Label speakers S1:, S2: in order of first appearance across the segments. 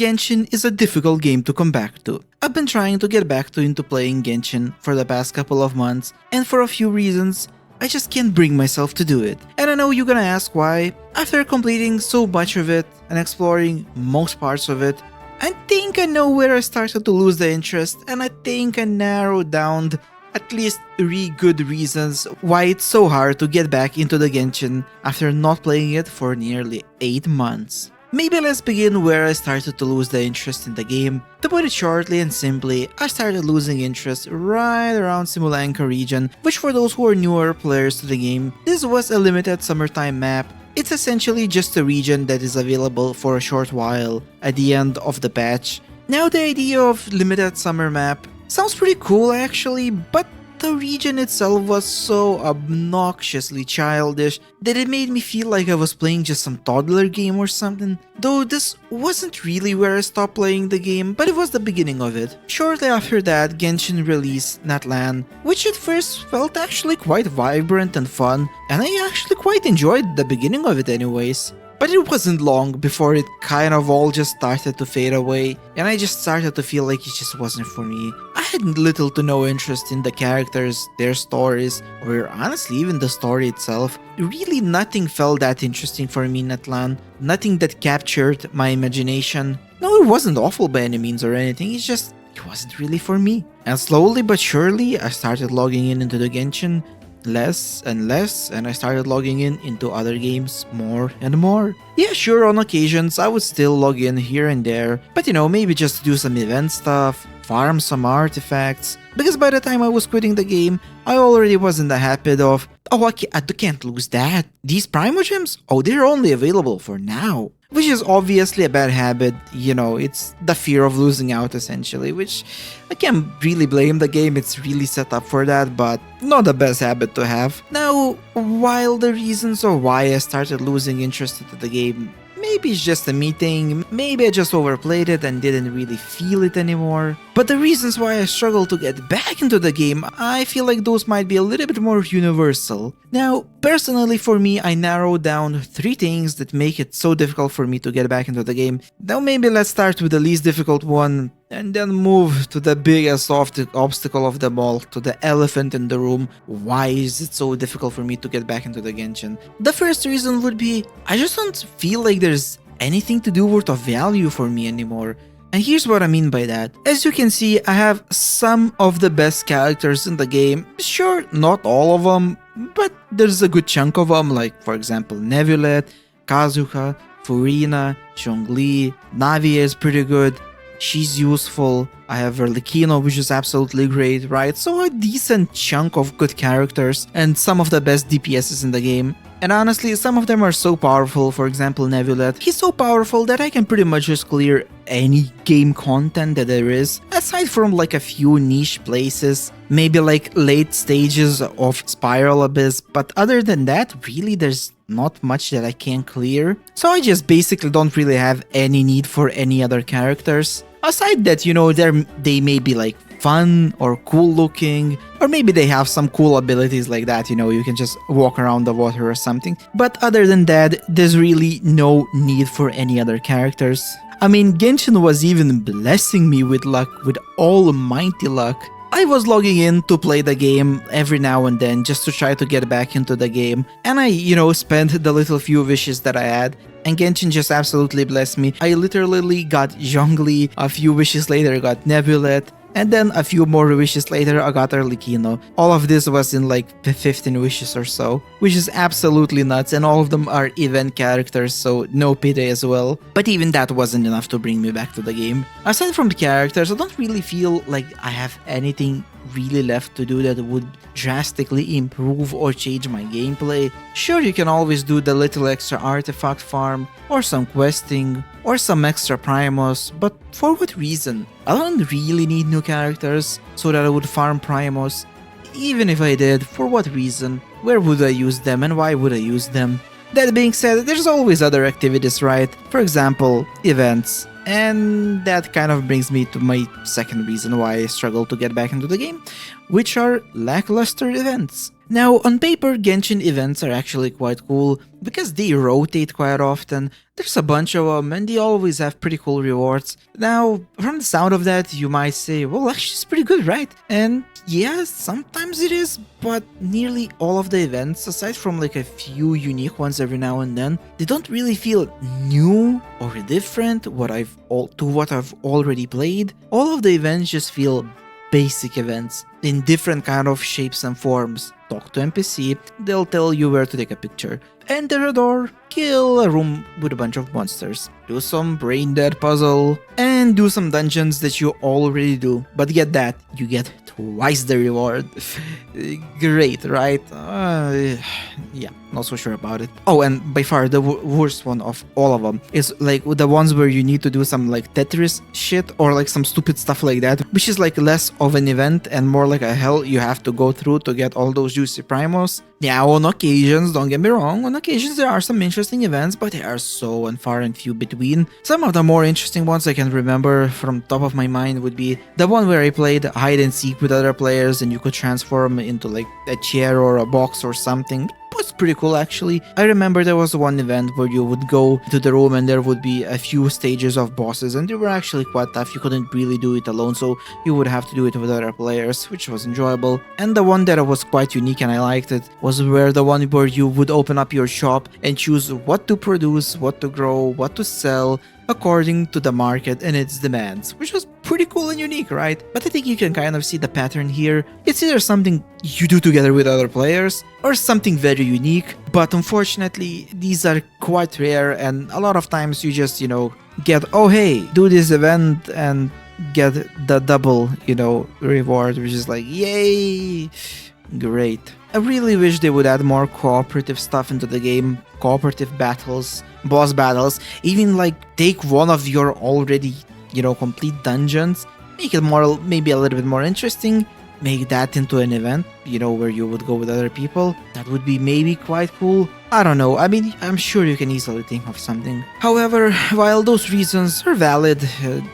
S1: Genshin is a difficult game to come back to. I've been trying to get back into playing Genshin for the past couple of months, and for a few reasons, I just can't bring myself to do it. And I know you're gonna ask why. After completing so much of it and exploring most parts of it, I think I know where I started to lose the interest, and I think I narrowed down at least 3 good reasons why it's so hard to get back into the Genshin after not playing it for nearly 8 months. Maybe let's begin where I started to lose the interest in the game. To put it shortly and simply, I started losing interest right around Simulanka region, which for those who are newer players to the game, this was a limited summertime map. It's essentially just a region that is available for a short while at the end of the patch. Now the idea of limited summer map sounds pretty cool actually, but the region itself was so obnoxiously childish that it made me feel like I was playing just some toddler game or something. Though this wasn't really where I stopped playing the game, but it was the beginning of it. Shortly after that, Genshin released Natlan, which at first felt actually quite vibrant and fun, and I actually quite enjoyed the beginning of it anyways. But it wasn't long before it kind of all just started to fade away, and I just started to feel like it just wasn't for me. I had little to no interest in the characters, their stories, or honestly even the story itself. Really nothing felt that interesting for me in Natlan, nothing that captured my imagination. No, it wasn't awful by any means or anything, it's just, it wasn't really for me. And slowly but surely, I started logging in into the Genshin, less and less, and I started logging in into other games more and more. Yeah, sure, on occasions I would still log in here and there, but you know, maybe just to do some event stuff, farm some artifacts, because by the time I was quitting the game, I already was in the habit of, oh, I can't lose that. These Primo Gems? Oh, they're only available for now. Which is obviously a bad habit, you know, it's the fear of losing out essentially, which I can't really blame the game, it's really set up for that, but not the best habit to have. Now, while the reasons of why I started losing interest into the game, maybe it's just a me thing, maybe I just overplayed it and didn't really feel it anymore. But the reasons why I struggle to get back into the game, I feel like those might be a little bit more universal. Now, personally for me, I narrowed down 3 things that make it so difficult for me to get back into the game. Now maybe let's start with the least difficult one, and then move to the biggest obstacle of them all, to the elephant in the room. Why is it so difficult for me to get back into the Genshin? The first reason would be, I just don't feel like there's anything to do worth of value for me anymore. And here's what I mean by that. As you can see, I have some of the best characters in the game. Sure, not all of them, but there's a good chunk of them, like for example Nevulet, Kazuha, Furina, Zhongli, Navi is pretty good. She's useful. I have Arlecchino, which is absolutely great, right? So a decent chunk of good characters and some of the best DPSs in the game. And honestly, some of them are so powerful. For example, Nevulet. He's so powerful that I can pretty much just clear any game content that there is, aside from like a few niche places, maybe like late stages of Spiral Abyss, but other than that, really there's not much that I can clear. So I just basically don't really have any need for any other characters. Aside that, you know, they may be like fun or cool looking, or maybe they have some cool abilities like that, you know, you can just walk around the water or something. But other than that, there's really no need for any other characters. I mean, Genshin was even blessing me with luck, with almighty luck. I was logging in to play the game every now and then just to try to get back into the game, and I, you know, spent the little few wishes that I had, and Genshin just absolutely blessed me. I literally got Zhongli, a few wishes later I got Nevulet, and then a few more wishes later I got Arlecchino. All of this was in like 15 wishes or so, which is absolutely nuts, and all of them are event characters, so no pity as well. But even that wasn't enough to bring me back to the game. Aside from the characters, I don't really feel like I have anything really left to do that would drastically improve or change my gameplay. Sure, you can always do the little extra artifact farm, or some questing, or some extra primos, but for what reason? I don't really need new characters so that I would farm primos. Even if I did, for what reason? Where would I use them and why would I use them? That being said, there's always other activities, right? For example, events. And that kind of brings me to my second reason why I struggle to get back into the game, which are lackluster events. Now, on paper, Genshin events are actually quite cool because they rotate quite often. There's a bunch of them and they always have pretty cool rewards. Now, from the sound of that, you might say, well, actually it's pretty good, right? And yeah, sometimes it is, but nearly all of the events, aside from like a few unique ones every now and then, they don't really feel new or different to what I've already played. All of the events just feel basic events in different kind of shapes and forms. Talk to NPC, they'll tell you where to take a picture. Enter a door, kill a room with a bunch of monsters, do some brain dead puzzle, and do some dungeons that you already do. But get that, you get twice the reward. Great, right? Yeah, not so sure about it. Oh, and by far the worst one of all of them is like the ones where you need to do some like Tetris shit or like some stupid stuff like that, which is like less of an event and more like a hell you have to go through to get all those juicy primos. Now, on occasions, don't get me wrong, on occasions there are some interesting events, but they are so far and few between. Some of the more interesting ones I can remember from top of my mind would be the one where I played hide and seek with other players and you could transform into like a chair or a box or something. It was pretty cool actually. I remember there was one event where you would go to the room and there would be a few stages of bosses and they were actually quite tough. You couldn't really do it alone, so you would have to do it with other players, which was enjoyable. And the one that was quite unique and I liked it was where the one where you would open up your shop and choose what to produce, what to grow, what to sell according to the market and its demands, which was pretty cool and unique, right? But I think you can kind of see the pattern here. It's either something you do together with other players or something very unique, but unfortunately these are quite rare and a lot of times you just, get, oh hey, do this event and get the double, reward, which is like, yay, great. I really wish they would add more cooperative stuff into the game, cooperative battles, boss battles, even like take one of your already, complete dungeons, make it more, maybe a little bit more interesting, make that into an event, where you would go with other people. That would be maybe quite cool. I don't know, I mean, I'm sure you can easily think of something. However, while those reasons are valid,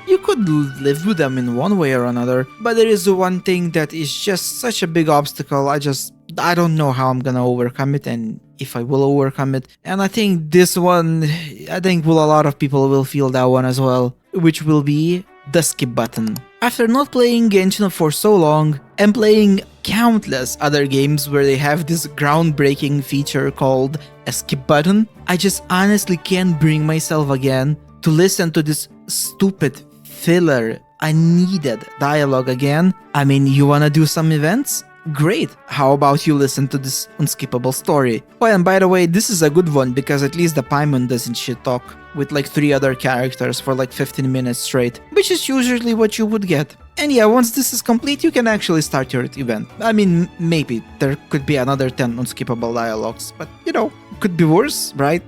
S1: you could live with them in one way or another, but there is one thing that is just such a big obstacle, I don't know how I'm gonna overcome it and if I will overcome it. And I think this one, a lot of people will feel that one as well, which will be the skip button. After not playing Genshin for so long and playing countless other games where they have this groundbreaking feature called a skip button, I just honestly can't bring myself again to listen to this stupid filler, unneeded dialogue again. I mean, you wanna do some events? Great, how about you listen to this unskippable story? Oh, and by the way, this is a good one because at least the Paimon doesn't shit talk with like 3 other characters for like 15 minutes straight, which is usually what you would get. And yeah, once this is complete, you can actually start your event. I mean, maybe there could be another 10 unskippable dialogues, but could be worse, right?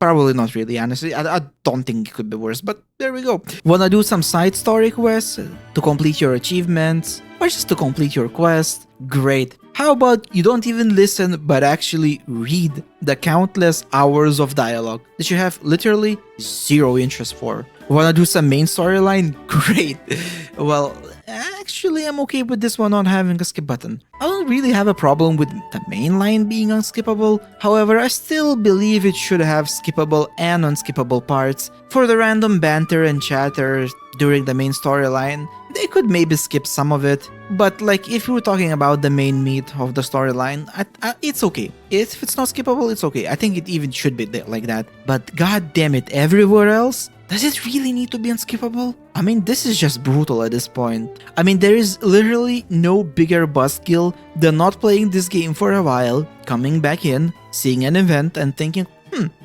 S1: Probably not really, honestly. I don't think it could be worse, but there we go. Wanna do some side story quests to complete your achievements, or just to complete your quest? Great. How about you don't even listen, but actually read the countless hours of dialogue that you have literally zero interest for? Wanna do some main storyline? Great. Well, actually, I'm okay with this one not having a skip button. I don't really have a problem with the main line being unskippable. However, I still believe it should have skippable and unskippable parts. For the random banter and chatter during the main storyline, they could maybe skip some of it. But like, if we were talking about the main meat of the storyline, it's okay. If it's not skippable, it's okay. I think it even should be like that. But god damn it, everywhere else? Does it really need to be unskippable? I mean, this is just brutal at this point. I mean, there is literally no bigger buzzkill than not playing this game for a while, coming back in, seeing an event and thinking,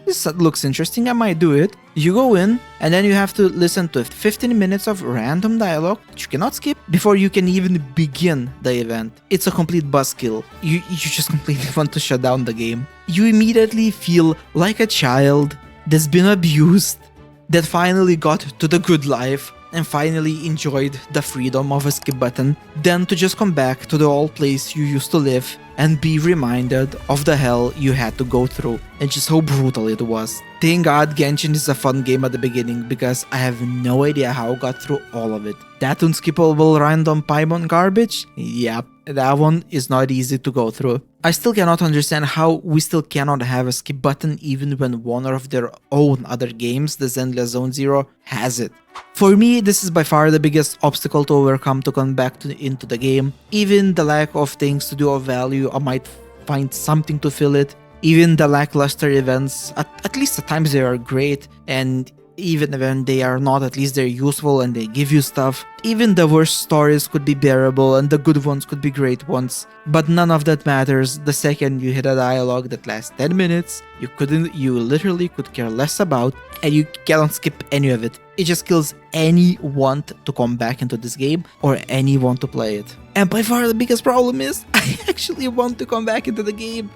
S1: this looks interesting, I might do it. You go in, and then you have to listen to 15 minutes of random dialogue that you cannot skip before you can even begin the event. It's a complete buzzkill. You just completely want to shut down the game. You immediately feel like a child that's been abused, that finally got to the good life and finally enjoyed the freedom of a skip button, then to just come back to the old place you used to live and be reminded of the hell you had to go through and just how brutal it was. Thank God Genshin is a fun game at the beginning because I have no idea how I got through all of it. That unskippable random Paimon garbage? Yep, that one is not easy to go through. I still cannot understand how we still cannot have a skip button even when one of their own other games, the Zenless Zone Zero, has it. For me, this is by far the biggest obstacle to overcome to come back into the game. Even the lack of things to do of value, I might find something to fill it. Even the lackluster events, at least at times they are great, and even when they are not, at least they're useful and they give you stuff. Even the worst stories could be bearable and the good ones could be great ones. But none of that matters the second you hit a dialogue that lasts 10 minutes, you literally could care less about, and you cannot skip any of it. It just kills any want to come back into this game or any want to play it. And by far the biggest problem is, I actually want to come back into the game.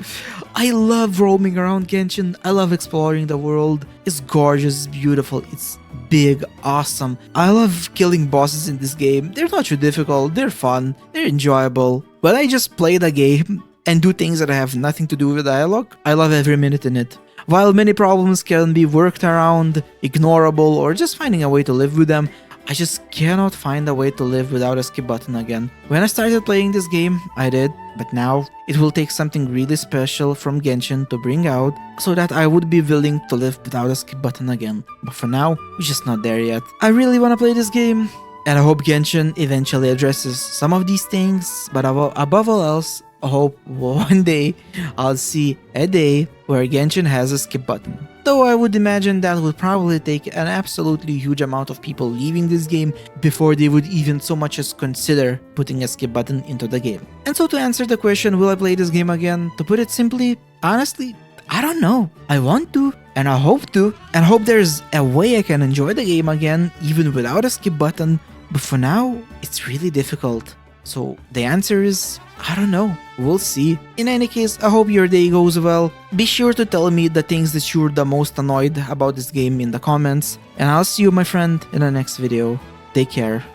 S1: I love roaming around Genshin, I love exploring the world. It's gorgeous, it's beautiful, it's big, awesome. I love killing bosses in this game. They're not too difficult, they're fun, they're enjoyable. When I just play the game and do things that have nothing to do with dialogue, I love every minute in it. While many problems can be worked around, ignorable, or just finding a way to live with them, I just cannot find a way to live without a skip button again. When I started playing this game, I did, but now it will take something really special from Genshin to bring out so that I would be willing to live without a skip button again. But for now, we're just not there yet. I really want to play this game, and I hope Genshin eventually addresses some of these things, but above all else, I hope one day I'll see a day where Genshin has a skip button. Though I would imagine that would probably take an absolutely huge amount of people leaving this game before they would even so much as consider putting a skip button into the game. And so to answer the question, will I play this game again? To put it simply, honestly, I don't know. I want to, and I hope to, and hope there's a way I can enjoy the game again even without a skip button, but for now, it's really difficult. So the answer is, I don't know, we'll see. In any case, I hope your day goes well. Be sure to tell me the things that you're the most annoyed about this game in the comments, and I'll see you, my friend, in the next video. Take care.